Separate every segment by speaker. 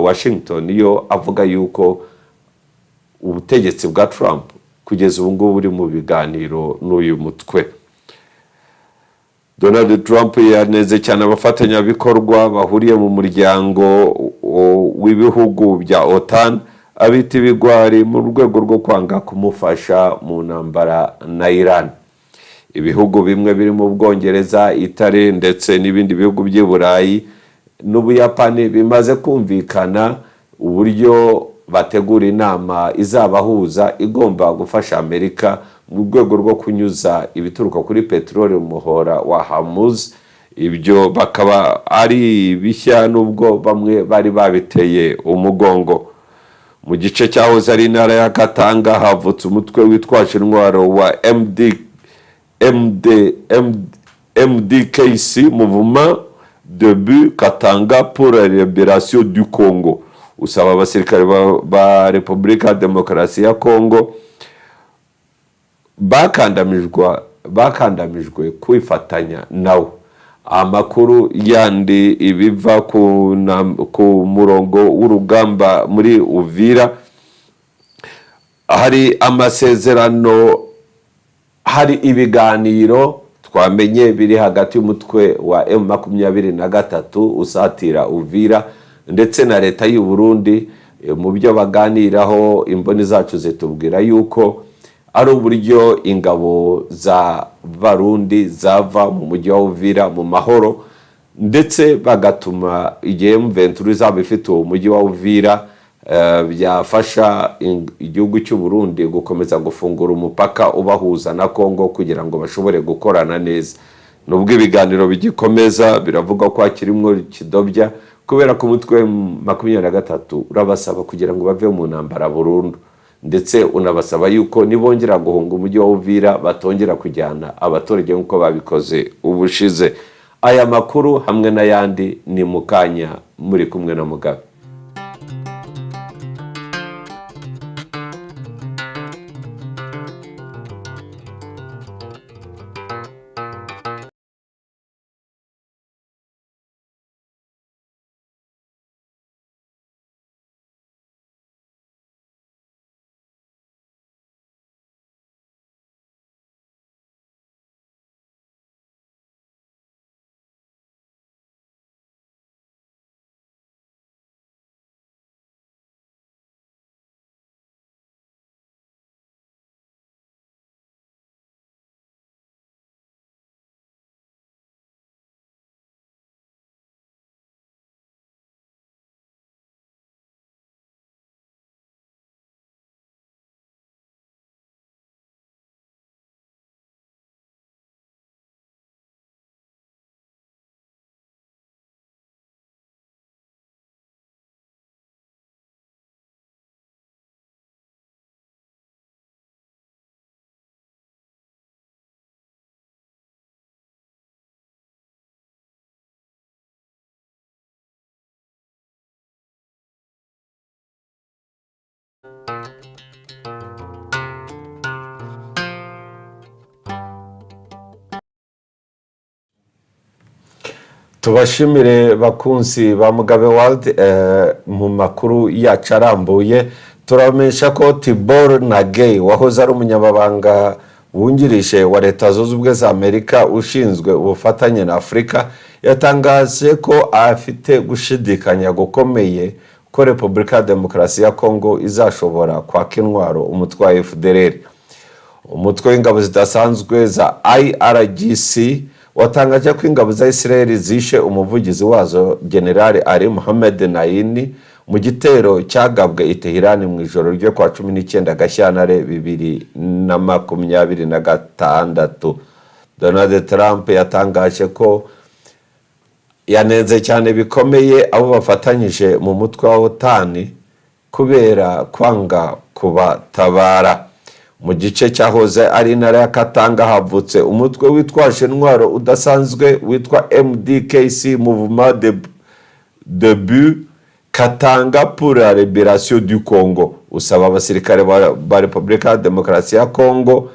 Speaker 1: Washington yo avuga yuko ubutegetsi bwa Trump kugeza ubu ngubu buri mu biganiro n'uyu mutwe. Donald Trump yaneze cyane abafatanyabikorwa bahuriye mu muryango w'ibihugu bya OTAN abita ibigwari mu rwego rwo kwanga kumufasha mu ntambara na Iran. Ibihugu bimwe biri mu Bwongereza, Italy ndetse n'ibindi bihugu by'i Burayi n'Ubuyapani bimaze kumvikana uburyo bategura inama izabahuza igomba gufasha Amerika mu rwego rwo kunyuza ibituruka kuri peteroli mu muhora wa Hormuz. Ibyo bakaba ari bishya nubwo bamwe bari babiteye umugongo. Mu gice cyahoze ari intara ya Katanga havutse umutwe witwaje intwaro wa MDKC, Mouvement Debout Katanga pour la Libération du Congo, usaba abasirikare ba Repubulika Demokarasi ya Congo bakandamijwe kwifatanya nawo. Amakuru yandi ibiva ku murongo w'urugamba muri Uvira, hari amasezerano, hari ibiganiro twamenye biri hagati y'umutwe wa M23 usatira Uvira ndetse na leta y'u Burundi. Mu byo baganiraho imboni zacu zitubwira yuko ari uburyo ingabo za Barundi zava mu mujyi wa Uvira mu mahoro, ndetse bagatuma igihe M23 izaba ifite umujyi wa Uvira byafasha igihugu cy'u Burundi gukomeza gufungura umupaka ubahuza na Kongo kugira ngo bashobore gukorana neza. Nubwo ibiganiro bigikomeza biravuga ko hakirimwo kidobya kubera ko umutwe 23 urabasaba kugira ngo bave mu ntambara burundu, ndetse unabasaba yuko nibongera guhunga umujyi wa Uvira batongera kujyana abaturage nk'uko babikoze ubushize. Aya makuru hamwe n'ayandi ni mukanya muri kumwe na Mugabe. Tubashimire bakunzi ba Mugabe World. Mu makuru yacarambuye turamenyesha ko Tibor Nagey wahoze ari umunyamabanga wungirije wa Leta Zunze Ubumwe za Amerika ushinzwe ubufatanye na Afrika yatangaje ko afite gushidikanya gukomeye ko Repubulika Demokarasi ya Kongo izashobora kwaka intwaro umutwe wa FDLR. Umutwe w'ingabo zidasanzwe za IRGC watangaje ko ingabo za Israel zishe umuvugizi wazo General Ali Mohammed Naini mu gitero cyagabwe i Tehran mu ijoro ryo kwa 19 Gashyantare 2026. Donald Trump yatangaje ko yanenze cyane bikomeye abo bafatanyije mu mutwe wa OTAN kubera kwanga kubatabara. Mu gice cyahoze ari intara ya Katanga havutse umutwe witwaje intwaro udasanzwe witwa MDKC, Mouvement Debout Katanga pour la Libération du Congo, usaba abasirikare ba Repubulika Demokarasi ya Congo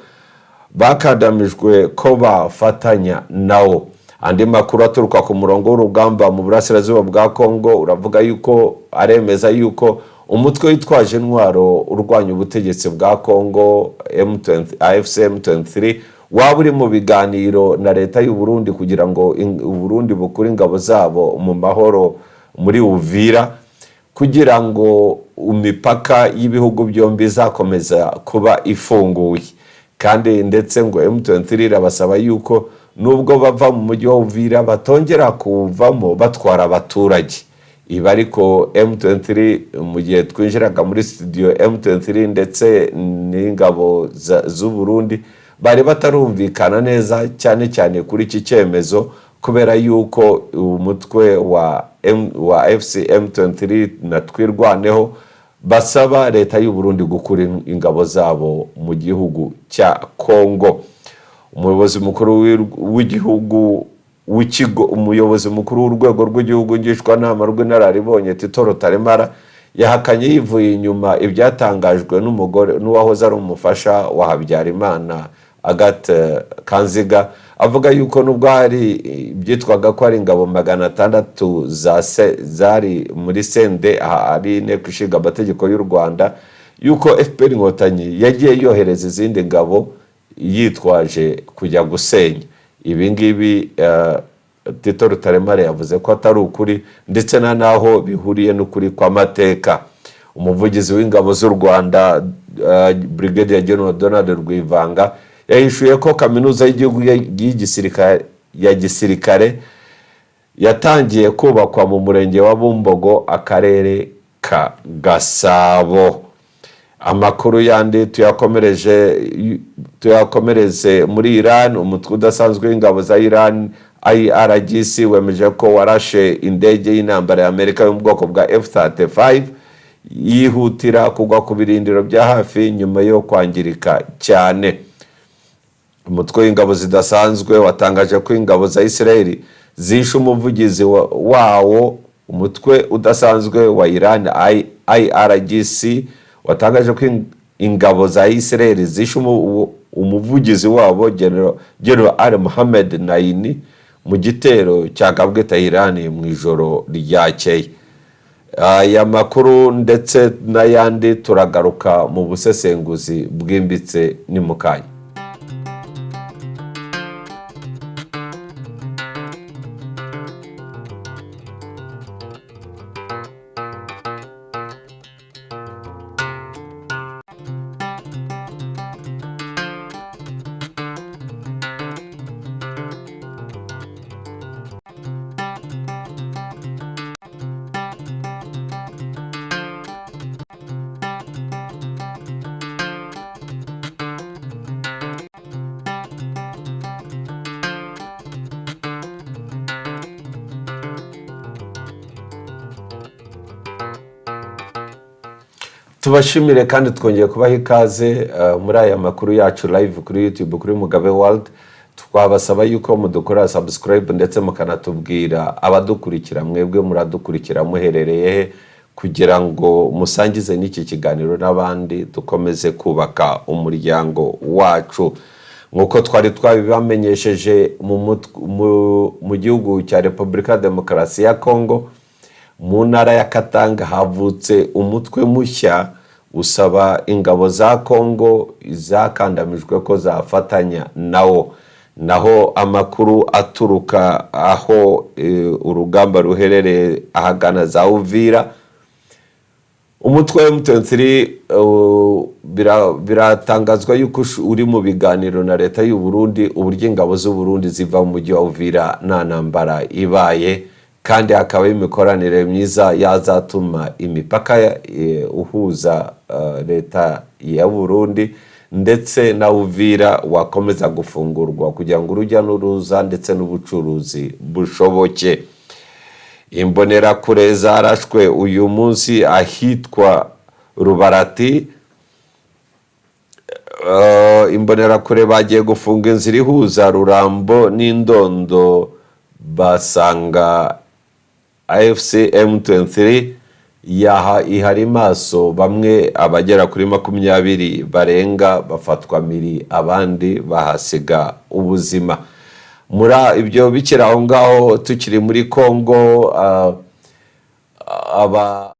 Speaker 1: bakandamijwe ko bafatanya nawo. Andi makuru aturuka ku murongo w'urugamba mu burasirazuba bwa Kongo uravuga yuko aremeza yuko umutwe witwaje intwaro urwanya ubutegetsi bwa Kongo AFC M23 waba uri mu biganiro na leta y'u Burundi kugira ngo u Burundi bukure ingabo zabo mu mahoro muri Uvira, kugira ngo imipaka y'ibihugu byombi zakomeza kuba ifunguye. Kandi ndetse ngo M23 irabasaba yuko nubwo bava mu mujyi wa Uvira batongera kuvamo batwara abaturage. Iba ariko M23 mu gihe twinjiraga muri studio M23 ndetse n'ingabo z'u Burundi bari batarumvikana neza cyane cyane kuri iki cyemezo, kubera yuko umutwe wa FC M23 na Twirwaneho basaba leta y'u Burundi gukura ingabo zabo mu gihugu cya Kongo. Umuyobozi mukuru w'igihugu umuyobozi mukuru w'urwego rw'igihugu ngishwanama rw'inararibonye Tito Rutaremara yahakanye yivuye inyuma ibyatangajwe n'umugore n'uwahoze ari umufasha wa Habyarimana Agathe Kanziga, avuga yuko nubwo hari byitwaga ko ari ingabo 600 zari muri sende ari inteko ishinga amategeko y'u Rwanda, yuko FPR Inkotanyi yagiye yohereza izindi ngabo yitwaje kujya gusenya. Ibi ngibi Tito Rutaremara yavuze ko atari ukuri ndetse naho bihuriye n'ukuri kw'amateka. Umuvugizi w'ingabo z'u Rwanda Brigadier General Donald Rwivanga yahishuye ko kaminuza y'igihugu ya gisirikare yatangiye kubakwa mu murenge wa Bumbogo, akarere ka Gasabo. Amakuru yandi tuyakomereze muri Iran. Umutwe udasanzwe w'ingabo za Iran IRGC wemeje ko warashe indege y'intambara ya Amerika yo mu bwoko bwa F-35 yihutira kugwa ku birindiro bya hafi nyuma yo kwangirika cyane. Umutwe w'ingabo zidasanzwe watangaje ko ingabo za Israel zishe umuvugizi wawo. Umutwe udasanzwe wa Iran IRGC watangaje ko ingabo za Israel zishe umuvugizi wabo General Ali Mohammed Naini mu gitero cyagabwe Tehran mu ijoro ryakeye. Aya makuru ndetse n'ayandi turagaruka mu busesenguzi bwimbitse ni mukanya. Tubashimire kandi twongeye kubaha ikaze muri aya makuru yacu live kuri YouTube kuri Mugabe World. Twabasaba yuko mudukora subscribe ndetse mukanatubwira abadukurikira mwebwe muradukurikira muherereye, kugira ngo musangize n'iki kiganiro n'abandi dukomeze kubaka umuryango wacu. Nkuko twari twabibamenyesheje mu gihugu cya Repubulika Demokarasi ya Kongo, mu ntara ya Katanga havutse umutwe mushya usaba ingabo za Kongo zakandamijwe ko zafatanya naho amakuru aturuka aho urugamba ruherereye ahagana za Uvira. Umutwe wa M23 biratangazwa yuko uri mu biganiro na leta y'u Burundi uburyo ingabo z'u Burundi ziva mu mujyi wa Uvira nta ntambara ibaye, kandi hakaba imikoranire myiza yazatuma imipaka uhuza leta ya Burundi ndetse na Uvira wakomeza gufungurwa kugira ngo urujya n'uruza ndetse n'ubucuruzi bushoboke. Imbonerakure zarashwe uyu munsi ahitwa Rubarati. Imbonerakure bagiye gufunga inzira ihuza Rurambo n'Indondo, basanga AFC M23 ihari maso, bamwe abagera kuri 20 barenga bafatwa miri, abandi bahasiga ubuzima. mura ibyo bikira aho ngaho tukiri muri Kongo. Aba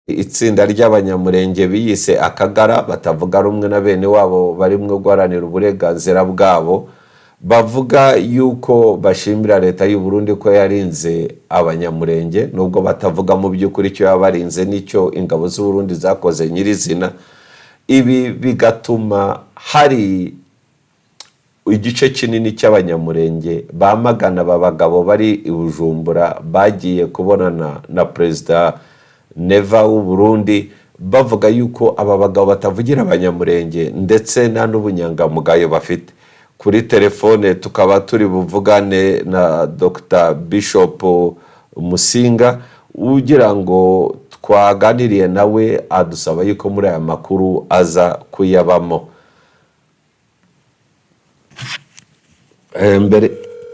Speaker 1: itsinda ry'abanyamurenge biyise Akagara batavuga rumwe na bene wabo barimwe guharanira uburenganzira bwabo, bavuga yuko bashimira leta y'u Burundi ko yarinze abanyamurenge, nubwo batavuga mu by'ukuri icyo yabarinze n'icyo ingabo z'u Burundi zakoze nyirizina. Ibi bigatuma hari igice kinini cy'abanyamurenge bamagana aba bagabo bari i Bujumbura bagiye kubonana na Perezida Neva w'u Burundi, bavuga yuko aba bagabo batavugira abanyamurenge ndetse nta n'ubunyangamugayo bafite. Kuri telefone tukaba turi buvugane na Dr. Bishop Musinga ugira ngo twaganiriye nawe, adusaba yuko muri aya makuru aza kuyabamo.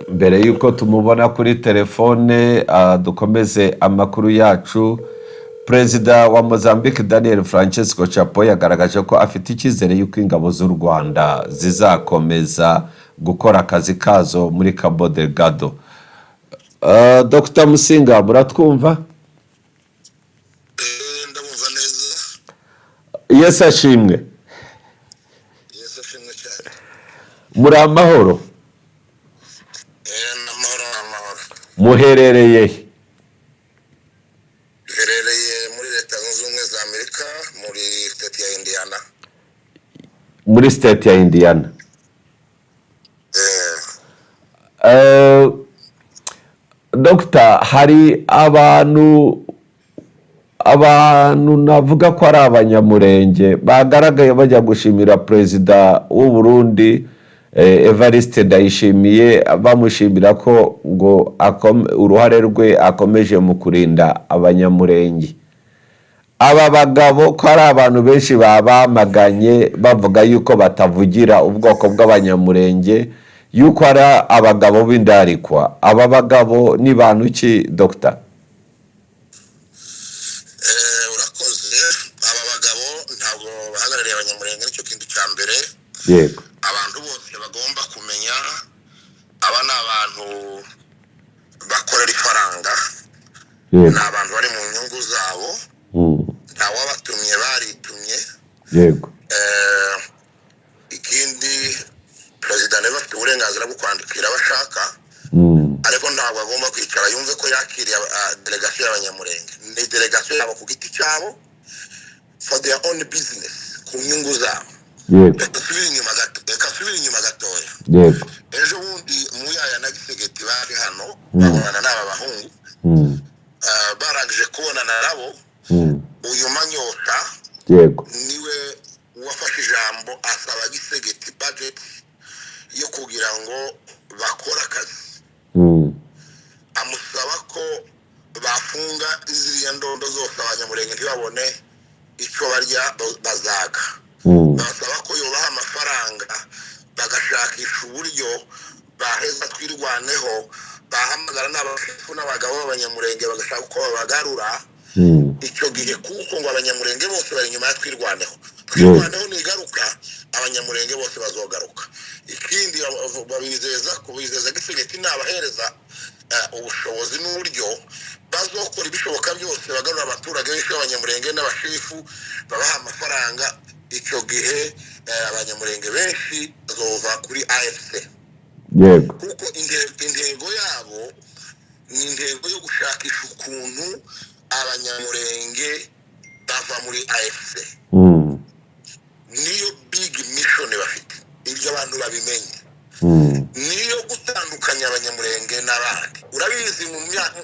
Speaker 1: Mbere yuko tumubona kuri telefone, dukomeze amakuru yacu. Perezida wa Mozambique Daniel Francisco Chapo yagaragaje ko afite icyizere yuko ingabo z'u Rwanda zizakomeza gukora akazi kazo muri Cabo Delgado. Dr. Musinga, muratwumva?
Speaker 2: Ndabumva neza.
Speaker 1: Yes ashimwe.
Speaker 2: Yes ashimwe cyane.
Speaker 1: Muri amahoro?
Speaker 2: Amahoro.
Speaker 1: Muherereye?
Speaker 2: Muri leta zunze ubumwe za Amerika, muri state ya Indiana.
Speaker 1: Muri state ya Indiana. Dr. hari abantu navuga ko ari abanyamurenge bagaragaye bajya gushimira Perezida w'u Burundi Evariste Ndayishimiye, bamushimira ko ngo uruhare rwe akomeje mu kurinda abanyamurenge. Aba bagabo ko ari abantu benshi babamaganye bavuga yuko batavugira ubwoko bw'abanyamurenge, yuko ari abagabo b'indarikwa. Aba bagabo ni bantu ki Dr.?
Speaker 2: Urakoze. Aba bagabo ntabwo bahagarariye abanyamurenge, nicyo kintu cya mbere.
Speaker 1: Yego.
Speaker 2: Abantu bose bagomba kumenya, aba ni abantu bakorera ifaranga.
Speaker 1: Yego.
Speaker 2: Ni abantu bari mu nyungu zabo. Nta wabatumye, baritumye.
Speaker 1: Yego.
Speaker 2: Ikindi Perezida Neva afite uburenganzira bwo kwandikira abashaka, ariko ntabwo agomba kwicara yumve ko yakiriye delegation y'abanyamurenge. Ni delegation yabo ku giti cyabo, for their own business, ku nyungu zabo.
Speaker 1: Yego.
Speaker 2: Reka subira inyuma gatoya.
Speaker 1: Yego.
Speaker 2: Ejo bundi Muyaya na Gisegeti bari hano babonana n'aba bahungu, barangije kubonana nabo. Uyu Manyota
Speaker 1: Yego.
Speaker 2: niwe wafashe ijambo asaba Gisegeti budget yo kugira ngo bakora akazi. Amusaba ko bafunga iziriya ndondo zose abanyamurenge ntibabone icyo barya bazaga. Basaba ko yobaha amafaranga bagashakisha uburyo baheza twirwaneho, bahamagara n'abashefu n'abagabo b'abanyamurenge bagashaka uko babagarura icyo gihe, kuko ngo abanyamurenge bose bari inyuma ya twirwaneho. Twirwaneho nigaruka abanyamurenge bose bazogaruka. Ikindi bizeza Gisegeti n'abahereza ubushobozi n'uburyo bazokora ibishoboka byose bagarura abaturage benshi b'abanyamurenge n'abashefu, babaha amafaranga. Icyo gihe abanyamurenge benshi bazova kuri AFC.
Speaker 1: Yego.
Speaker 2: Kuko intego yabo ni intego yo gushakisha ukuntu abanyamurenge bava muri AFC. Niyo big mission bafite, ibyo abantu babimenye. Niyo gutandukanya abanyamurenge n'abandi. Urabizi mu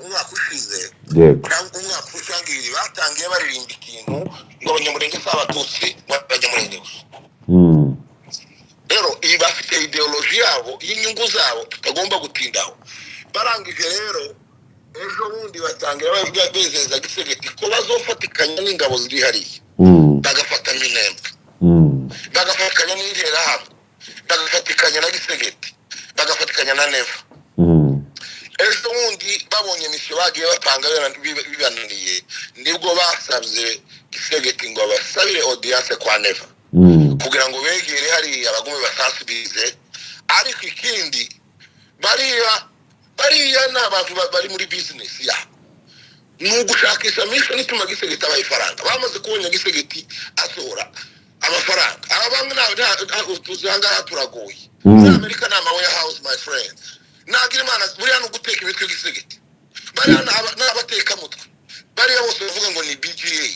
Speaker 2: mwaka ushize, cyangwa umwaka usangiri batangiye baririmba ikintu ngo abanyamurenge si abatutsi, abanyamurenge gusa. Rero iyi bafite ideology yabo y'inyungu zabo tutagomba gutindaho. Barangije rero ejo bundi batangira bezeza Gisegeti ko bazofatikanya n'ingabo ziri hariya, bagafata Minembwe, bagafatikanya n'Interahamwe, bagafatikanya na Gisegeti, bagafatikanya na Neva. Ejo bundi babonye misiyo bagiye batanga bibananiye, nibwo basabye Gisegeti ngo basabire audience kwa Neva kugira ngo begere hariya abagume basansibize ariko ikindi bariya ni abantu bari muri business yabo nugushakisha mission ituma gisegeti abayifaranga bamaze kubona gisegeti asohora amafaranga abamwe tuzanga turagoye muri Amerika na warehouse my friend nagira imana buriya no guteka imitwe gisegeti bariya n'abateka mutwe bariya bose bavuga ngo ni BGA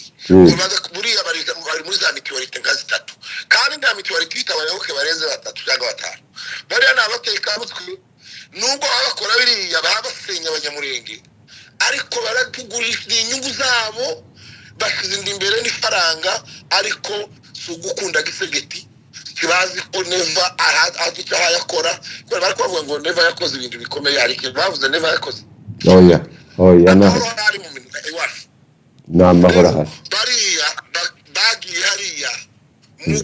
Speaker 2: buriya bari muri za mituwalite nka zitatu kandi nta mituwalite itabayoboke barenze batatu cyangwa batanu bariya n'abateka mutwe nubwo abakora biriya babasenya abanyamurenge ariko baratugurisha inyungu zabo bashyize imbere n'ifaranga ariko sugukunda gisegeti kibazi ko neva icyo yakora kubera bari kuvuga ngo neva yakoze ibintu bikomeye ariko bavuze neva yakoze
Speaker 1: oya na namahora hafi
Speaker 2: bariya bagiye hariya mu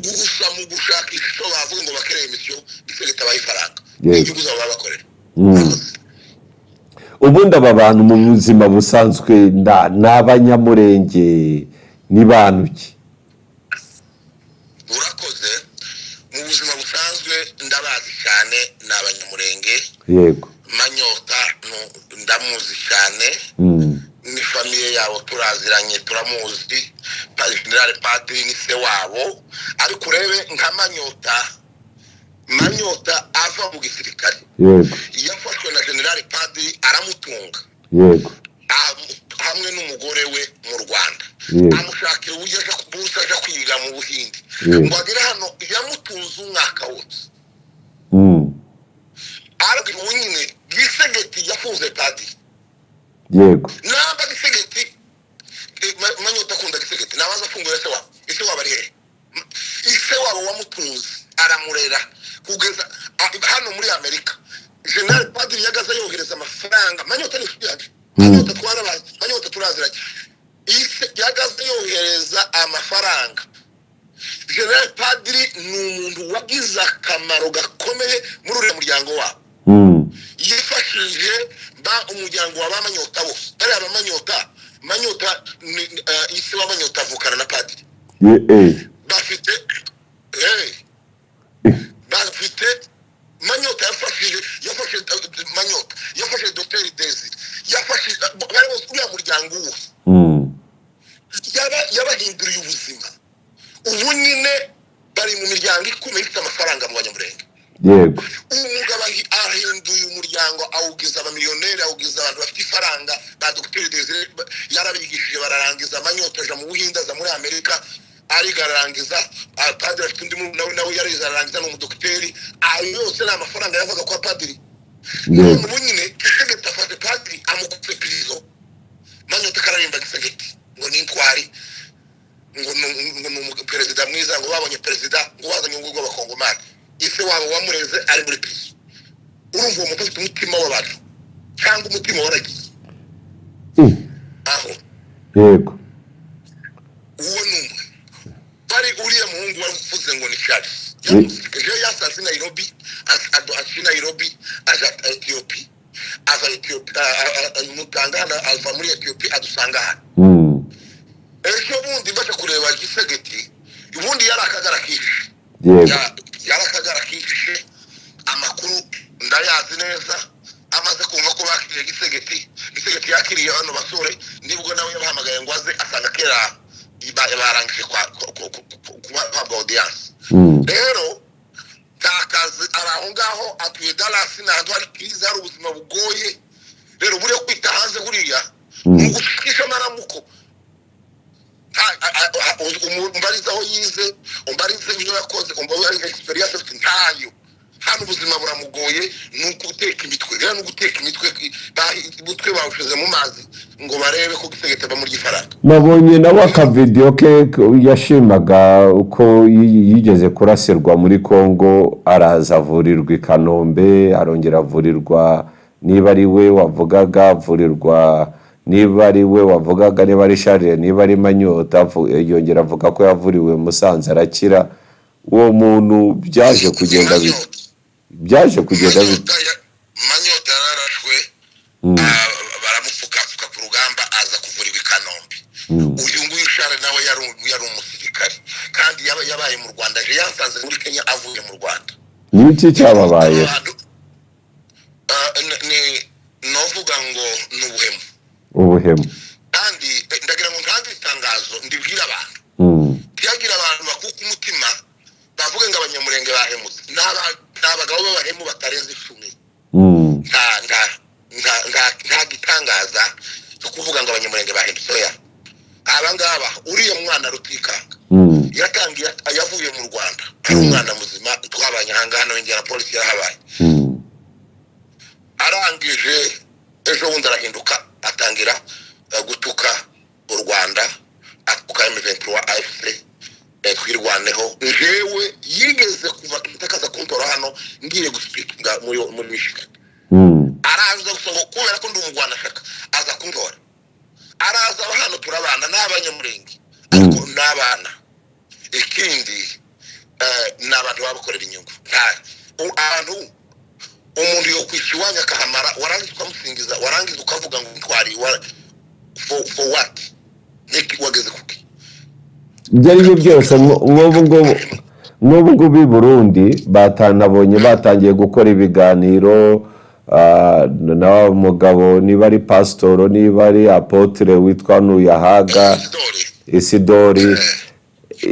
Speaker 2: gushakisha icyo bavuga ngo bakereye imisyo gisegeti abayifaranga inyungu zabo babakorera
Speaker 1: ubundi aba bantu mu buzima busanzwe n'abanyamurenge ni bantu ki
Speaker 2: urakoze mu buzima busanzwe ndabazi cyane n'abanyamurenge
Speaker 1: yego
Speaker 2: Manyota ndamuzi cyane ni famiye yabo turaziranye turamuzi General Padiri ni se wabo ariko urebe nka Manyota ava mu gisirikare
Speaker 1: yego
Speaker 2: yafashwe na General Padiri aramutunga
Speaker 1: yego
Speaker 2: hamwe n'umugore we mu Rwanda amushakira uburyo aja kwiga mu Buhindi ngo agere hano yamutunze umwaka wose ariko nyine gisegeti yafunze Padiri
Speaker 1: yego
Speaker 2: namba gisegeti Manyota akunda gisegeti nabaza afungura ese wabo ari he ise wabo wamutunze aramurera kugeza hano muri Amerika General Padiri yagaza yohereza amafaranga Manyota ni yaje Manyota twarabaye Manyota turaziranye ise yagaza yohereza amafaranga General Padiri ni umuntu wagize akamaro gakomeye muri uriya muryango wabo yifashije umuryango wa Manyota bose ari Manyota ise wa Manyota avukana na Padiri bafite Manyota yafashije Dr. Desire yafashije bari bose uriya muryango wose yabahinduriye ubuzima ubu nyine bari mu miryango ikomeye ifite amafaranga mu banyamurenge
Speaker 1: yego
Speaker 2: umugabo ahinduye umuryango awugiza abamiliyoneri awugiza abantu bafite ifaranga ba Dr. Desire yarabigishije bararangiza Manyota aja mu Buhinde aza muri Amerika arigarangiza Padiri afite undi nawe yarizarangiza n'umudokiteri ayo yose ni amafaranga yavaga kwa Padiri ubu nyine gisegeti afashe Padiri amukutse prison Manyota kararimba gisegeti ngo ni inkwari ngo perezida mwiza ngo babonye perezida ngo wazanye ngo rw'abakongomani ise wabo wamureze ari muri prison urumva umuntu ufite umutima w'abantu cyangwa umutima waragiye aho
Speaker 1: yego
Speaker 2: uwo numwe bari uriya muhungu wavuze ngo ni Charles yasaze Nairobi aja Ethiopia mutangana ava muri Ethiopia adusanga hano ejo bundi baje kureba gisegeti ubundi yarakagara kishe amakuru ndayazi neza amaze kumva ko bakiriye gisegeti yakiriye hano basore nibwo nawe yabahamagaye ngo aze asanga kera barangije kwa audience rero takazi araho ngaho atuye Dallas n'ahantu hari kriza hari ubuzima bugoye rero buri kwita hanze buriya ngushikisha maramuko umbariza aho yize umbariza ibyo yakoze umbariza experience afite ntayo hano ubuzima buramugoye nuko guteka imitwe rero no guteka imitwe butwe bawushize mu mazi ngo barebe ko gisegeta bamurya ifaranga
Speaker 1: nabonye nawe akavideo ke yashimaga uko yigeze kurasirwa muri Kongo araza avurirwa i Kanombe arongera avurirwa niba ari we wavugaga avurirwa niba ari we wavugaga niba ari Charles niba ari Manyota yongera avuga ko yavuriwe Musanze arakira uwo muntu byaje kugenda
Speaker 2: Manyota yararashwe baramupfuka ku rugamba aza kuvurirwa i Kanombe uyu nguyu Charles nawe yari umusirikare kandi yabaye mu Rwanda yasanze muri Kenya avuye mu Rwanda
Speaker 1: n'iki cyababaye
Speaker 2: ni novuga ngo n'ubuhemu
Speaker 1: ubuhemu
Speaker 2: kandi ndagira ngo ntange itangazo ndibwira abantu tiyagira abantu bakuka umutima bavuga ngo abanyamurenge bahemutse n'abagabo b'abahemu batarenze 10 nta gitangaza cyo kuvuga ngo abanyamurenge bahemutse ya abangaba uriya mwana rutikanga yatangiye yavuye mu Rwanda umwana muzima twabanye hangana w'ingera polisi yahabaye arangije ejo bundi arahinduka atangira gutuka u Rwanda atuka M23 AFC twirwaneho jewe yigeze kuva kitakaza kontora hano ngiye guspika muri Michigan araza gusongo kubera ko ndi umugwana shaka aza kuntora araza hano turabana n'abanyamurenge ariko n'abana ikindi n'abantu babakorera inyungu abantu umuntu yo kwishiwanya akahamara warangiza ukamusingiza warangiza ukavuga ngo ntwari for what niki wageze kuki
Speaker 1: byari byose nk'ubu i Burundi batanabonye batangiye gukora ibiganiro na mugabo niba ari pasitoro niba ari apotre witwa Nuyahaga Isidori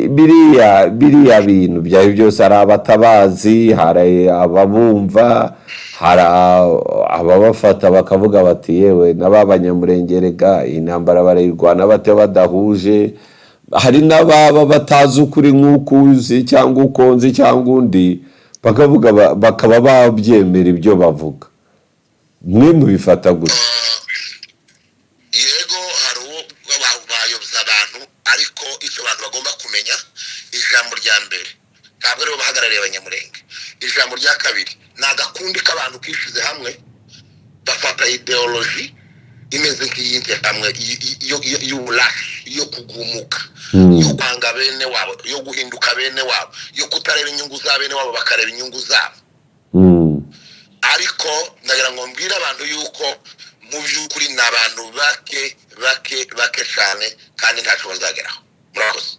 Speaker 1: biriya bintu byari byose ari abatabazi hari ababumva hari ababafata bakavuga bati yewe n'abanyamurengeraga intambara barayirwana bate badahuje hari n'ababa batazi ukuri nk'ukuzi cyangwa ukonzi cyangwa undi bakavuga bakaba babyemera ibyo bavuga mwe mubifata gute
Speaker 2: yego hari uwo bayobya abantu ariko icyo abantu bagomba kumenya ijambo rya mbere ntabwo aribo bahagarariye abanyamurenge ijambo rya kabiri ni agakundi k'abantu kishize hamwe bafata ideology imeze nk'iyindi hamwe y'ubulashi yo kugumuka yo kwanga bene wabo yo guhinduka bene wabo yo kutareba inyungu za bene wabo bakareba inyungu zabo ariko ndagira ngo mbwira abantu yuko mu by'ukuri n'abantu bake cyane kandi ntacyo bazageraho murakoze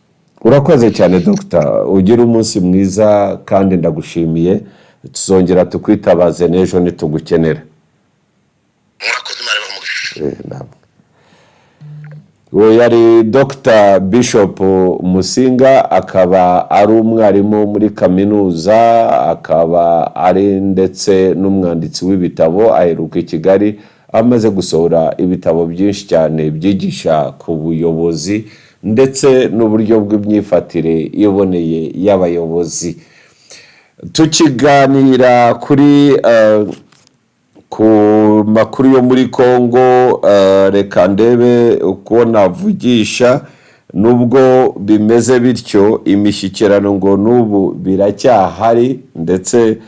Speaker 1: urakoze cyane Dr. ugira umunsi mwiza kandi ndagushimiye tuzongera tukwitabaze n'ejo nitugukenera
Speaker 2: murakoze mare bamugisha
Speaker 1: we yari Dr. Bishop Musinga akaba ari umwarimu muri kaminuza akaba ari ndetse n'umwanditsi w'ibitabo aheruka i Kigali amaze gusohora ibitabo byinshi cyane byigisha ku buyobozi ndetse n'uburyo bw'imyifatire iboneye y'abayobozi tukiganira kuri ku makuru yo muri Kongo reka ndebe uko navugisha nubwo bimeze bityo imishyikirano ngo n'ubu biracyahari ndetse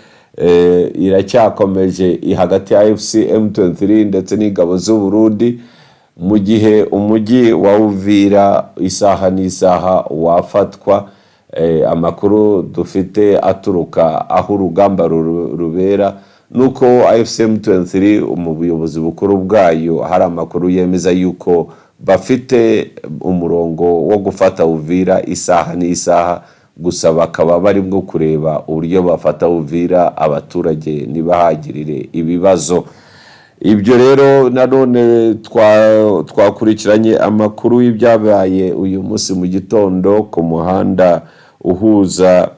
Speaker 1: iracyakomeje hagati ya FC M23 ndetse n'ingabo z'u Burundi mu gihe umujyi wa Uvira isaha n'isaha wafatwa amakuru dufite aturuka aho urugamba rubera nuko AFC M23 umuyobozi bukuru bwayo hari amakuru yemeza yuko bafite umurongo wo gufata Uvira isaha n'isaha gusa bakaba barimo kureba uburyo bafata Uvira abaturage nibahagirire ibibazo ibyo rero nanone twakurikiranye amakuru y'ibyabaye uyu munsi mu gitondo ku muhanda uhuza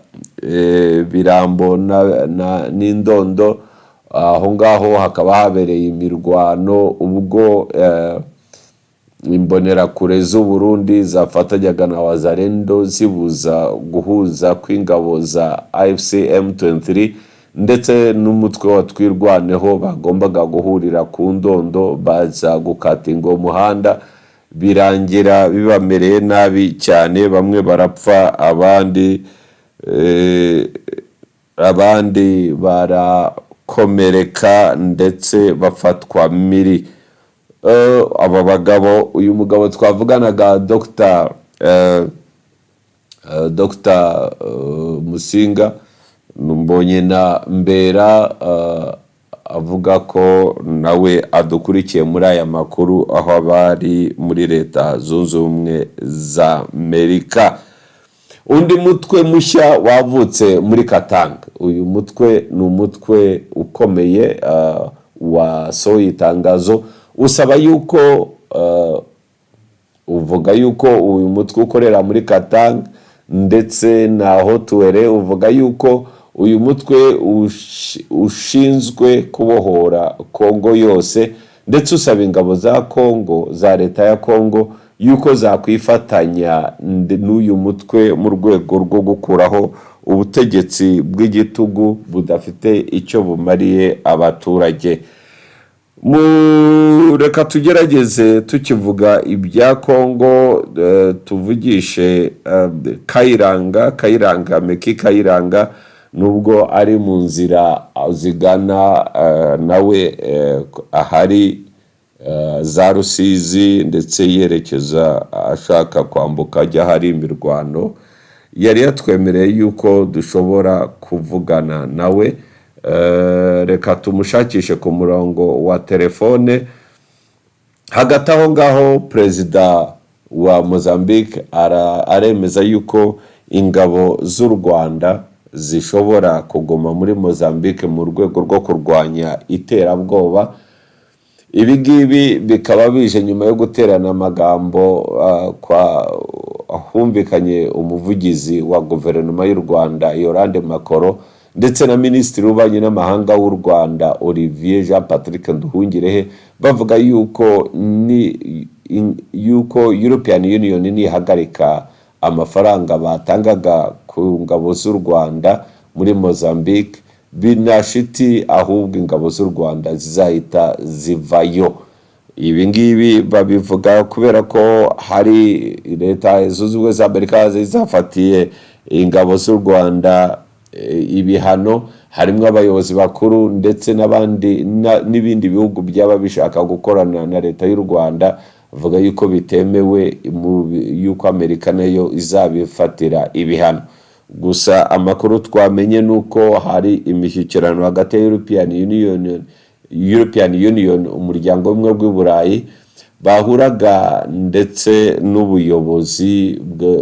Speaker 1: Birambo n'Indondo aho ngaho hakaba habereye imirwano ubwo imbonerakure z'u Burundi zafatanyaga na Wazalendo zibuza guhuza kw'ingabo za AFC M23 ndetse n'umutwe wa twirwaneho bagombaga guhurira ku Ndondo baza gukatinga umuhanda birangira bibamereye nabi cyane bamwe barapfa abandi barakomereka ndetse bafatwa miri aba bagabo uyu mugabo twavuganaga Dr. Musinga mbonye na Mbera avuga ko nawe adukurikiye muri aya makuru aho abari muri leta zunze ubumwe za Amerika undi mutwe mushya wavutse muri Katanga. Uyu mutwe ni umutwe ukomeye wasohoye itangazo usaba yuko uvuga yuko uyu mutwe ukorera muri Katanga ndetse naho tuwere uvuga yuko uyu mutwe ushinzwe kubohora Kongo yose, ndetse usaba ingabo za Kongo, za leta ya Kongo, yuko zakwifatanya n'uyu mutwe mu rwego rwo gukuraho ubutegetsi bw'igitugu budafite icyo bumariye abaturage. Reka tugerageze tukivuga ibya Kongo, tuvugishe Kayiranga Meki Kayiranga, nubwo ari mu nzira zigana nawe ahari za Rusizi, ndetse yerekeza ashaka kwambuka ajya hari imirwano, yari yatwemereye yuko dushobora kuvugana nawe. Reka tumushakishe ku murongo wa telefone. Hagati aho ngaho perezida wa Mozambique aremeza yuko ingabo z'u Rwanda zishobora kuguma muri Mozambique mu rwego rwo kurwanya iterabwoba. Ibi ngibi bikaba bije nyuma yo guterana amagambo humvikanye umuvugizi wa guverinoma y'u Rwanda Yolande Makoro, ndetse na minisitiri w'ububanyi n'amahanga w'u Rwanda Olivier Jean Patrick Nduhungirehe, bavuga yuko European Union nihagarika amafaranga batangaga ku ngabo z'u Rwanda muri Mozambique, binashiti ahubwo ingabo z'u Rwanda zizahita zivayo. Ibi ngibi babivuga kubera ko hari leta zunze ubumwe za Amerika zizafatiye ingabo z'u Rwanda ibihano, harimo abayobozi bakuru ndetse n'ibindi bihugu byaba bishaka gukorana na leta y'u Rwanda, bavuga yuko bitemewe, yuko Amerika nayo izabifatira ibihano. Gusa amakuru twamenye nuko hari imishyikirano hagati ya European Union umuryango umwe w'Uburayi bahuraga ndetse n'ubuyobozi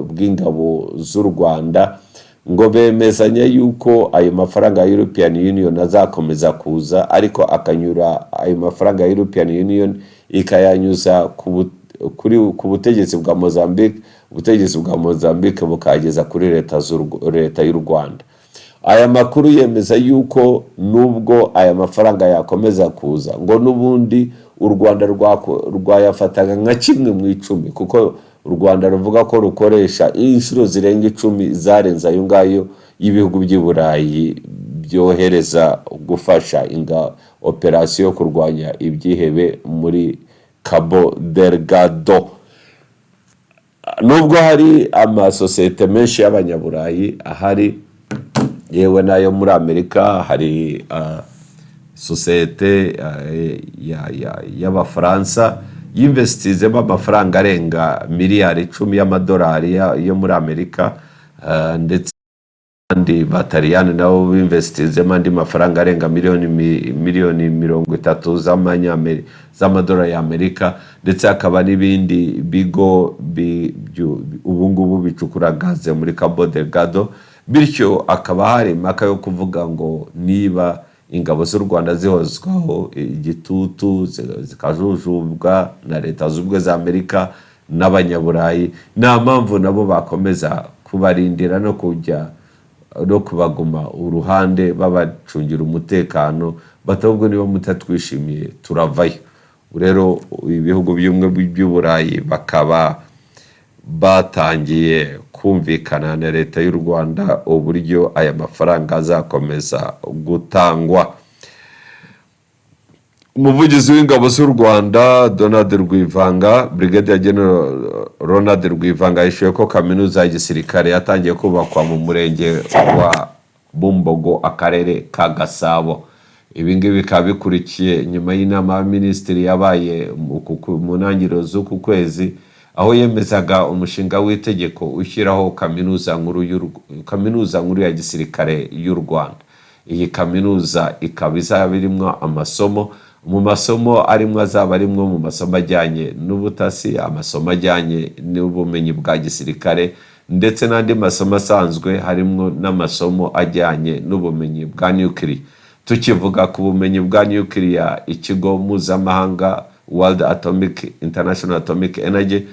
Speaker 1: bw'ingabo z'u Rwanda, ngo bemezanya yuko ayo mafaranga ya European Union azakomeza kuza, ariko akanyura ayo mafaranga ya European Union ikayanyuza ku butegetsi bwa Mozambique, ubutegetsi bwa Mozambique bukageza kuri leta y'u Rwanda. Aya makuru yemeza yuko nubwo aya mafaranga yakomeza kuza, ngo nubundi u Rwanda rwayafataga nka 1/10, kuko u Rwanda ruvuga ko rukoresha inshuro zirenga 10 zarenza ayo ngayo y'ibihugu by'Uburayi byohereza gufasha operasiyo yo kurwanya ibyihebe muri Cabo Delgado. Nubwo hari amasosiyete menshi y'abanyaburayi ahari, yewe nayo muri Amerika, hari sosiyete y'Abafaransa y'investizemo amafaranga arenga miliyari 10 y'amadolari yo muri Amerika, ndetse andi Bataliyani nabo binvestizemo andi mafaranga arenga miliyoni 30 z'amadolari y'Amerika, ndetse hakaba n'ibindi bigo ubungubu bicukura gaze muri Cabo Delgado. Bityo akaba hari impaka yo kuvuga ngo niba ingabo z'u Rwanda zihozwaho igitutu zikajujubwa na leta z'ubwe za Amerika n'abanyaburayi, nta mpamvu nabo bakomeza kubarindira no kujya no kubaguma uruhande babacungira umutekano, batahubwo niba mutatwishimiye turavayo. Rero ibihugu by'umwe by'Uburayi bakaba batangiye kumvikana na leta y'u Rwanda uburyo aya mafaranga azakomeza gutangwa. Umuvugizi w'ingabo z'u Rwanda Donald Rwivanga, Brigadier General Ronald Rwivanga, yishuye ko kaminuza ya gisirikare yatangiye kubakwa mu murenge wa Bumbogo, akarere ka Gasabo. Ibi ngibi bikaba bikurikiye nyuma y'inama y'abaminisitiri yabaye mu ntangiriro z'uku kwezi, aho yemezaga umushinga w'itegeko ushyiraho kaminuza nkuru ya gisirikare y'u Rwanda. Iyi kaminuza ikaba izaba irimo amasomo, mu masomo arimo azaba arimo mu masomo ajyanye n'ubutasi, amasomo ajyanye n'ubumenyi bwa gisirikare, ndetse n'andi masomo asanzwe harimo n'amasomo ajyanye n'ubumenyi bwa nuclear. Tukivuga ku bumenyi bwa nuclear, ikigo mpuzamahanga World Atomic International Atomic Energy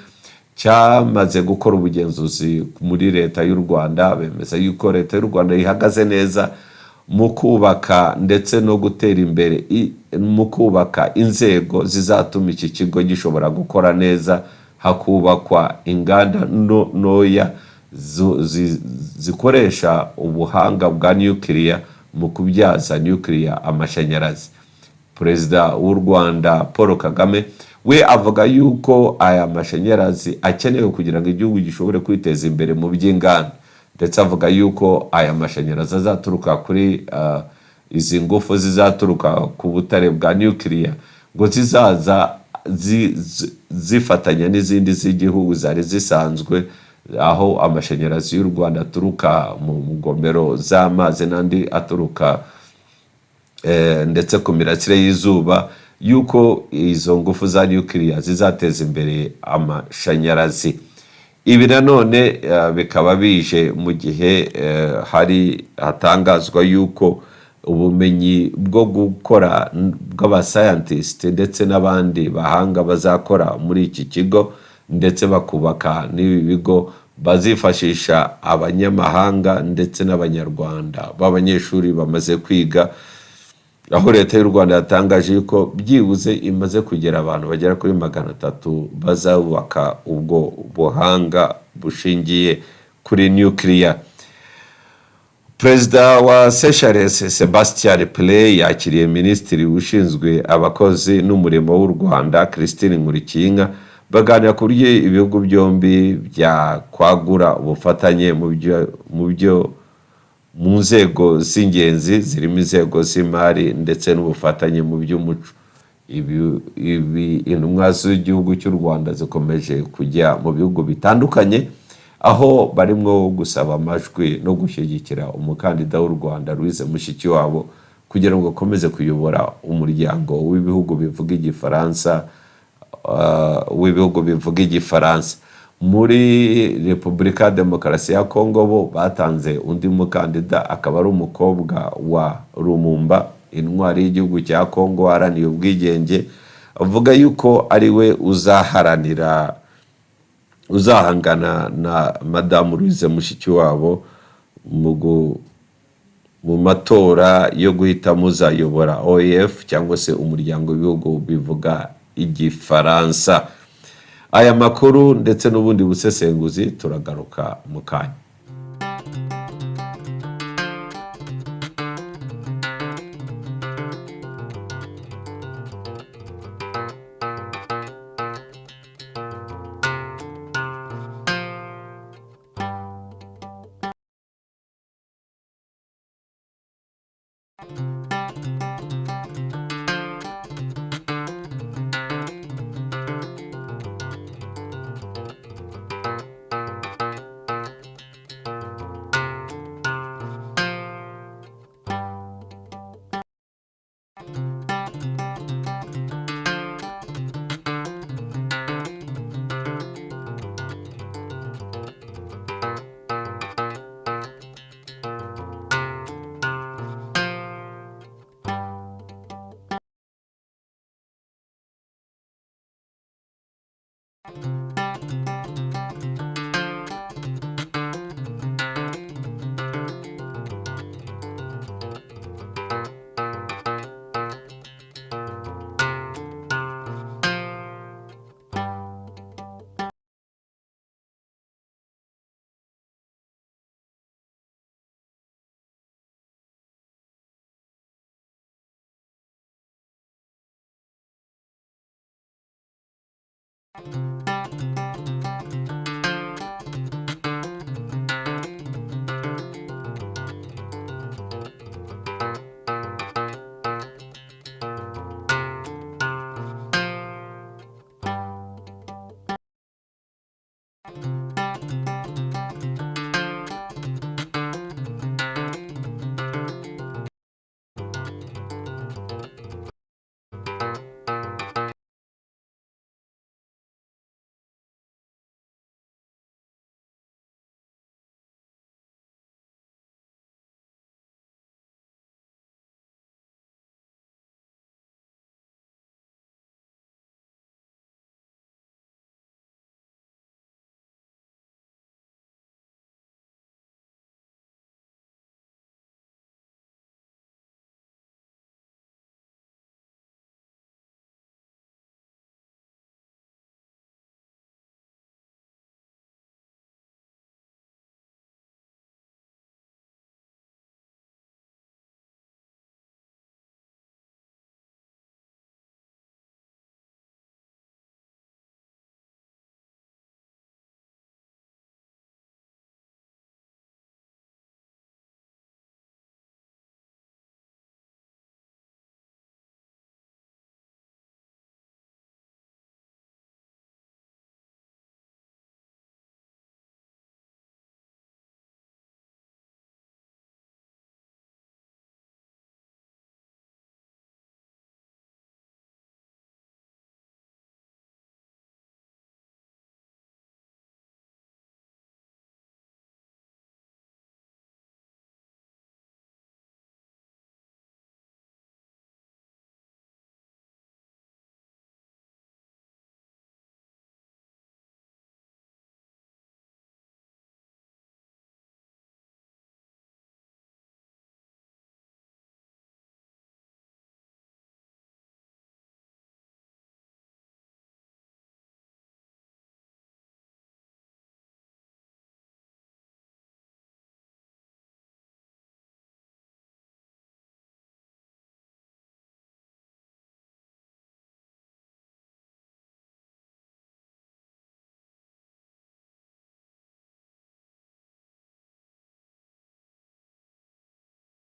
Speaker 1: cyamaze gukora ubugenzuzi muri leta y'u Rwanda, bemeza yuko leta y'u Rwanda ihagaze neza mu kubaka ndetse no gutera imbere mu kubaka inzego zizatuma iki kigo gishobora gukora neza, hakubakwa inganda ntoya zikoresha ubuhanga bwa nuclear mu kubyaza nuclear amashanyarazi. Perezida w'u Rwanda Paul Kagame we avuga yuko aya mashanyarazi akenewe kugira ngo igihugu gishobore kwiteza imbere mu by'inganda, ndetse avuga yuko aya mashanyarazi azaturuka kuri izi ngufu zizaturuka ku butare bwa nuclear ngo zizaza zifatanya n'izindi z'igihugu zari zisanzwe, aho amashanyarazi y'u Rwanda aturuka mu ngomero z'amazi n'andi aturuka ndetse ku mirasire y'izuba, yuko izo ngufu za nuclear zizateza imbere amashanyarazi. Ibi nanone bikaba bije mu gihe hari hatangazwa yuko ubumenyi bwo gukora bw'abascientist ndetse n'abandi bahanga bazakora muri iki kigo, ndetse bakubaka n'ibi bigo bazifashisha abanyamahanga ndetse n'abanyarwanda b'abanyeshuri bamaze kwiga, aho leta y'u Rwanda yatangaje yuko byibuze imaze kugera abantu bagera kuri 300 bazubaka ubwo buhanga bushingiye kuri nuclear. Perezida wa Seychelles Sebastien Pley yakiriye Minisitiri ushinzwe abakozi n'umurimo w'u Rwanda Christine Nkurikinka, baganira ku buryo ibihugu byombi byakwagura ubufatanye mu nzego z'ingenzi zirimo inzego z'imari ndetse n'ubufatanye mu by'umuco. Ibi intumwa z'igihugu cy'u Rwanda zikomeje kujya mu bihugu bitandukanye, aho barimo gusaba amajwi no gushyigikira umukandida w'u Rwanda Louise Mushikiwabo kugira ngo akomeze kuyobora umuryango w'ibihugu bivuga igifaransa. Muri Repubulika ya Demokarasi ya Kongo bo batanze undi mukandida, akaba ari umukobwa wa Lumumba, intwari y'igihugu cya Kongo haraniye ubwigenge, avuga yuko ari we uzahangana na Madamu Louise Mushikiwabo mu matora yo guhitamo uzayobora OEF cyangwa se umuryango w'ibihugu bivuga igifaransa. Aya makuru ndetse n'ubundi busesenguzi turagaruka mu kanya.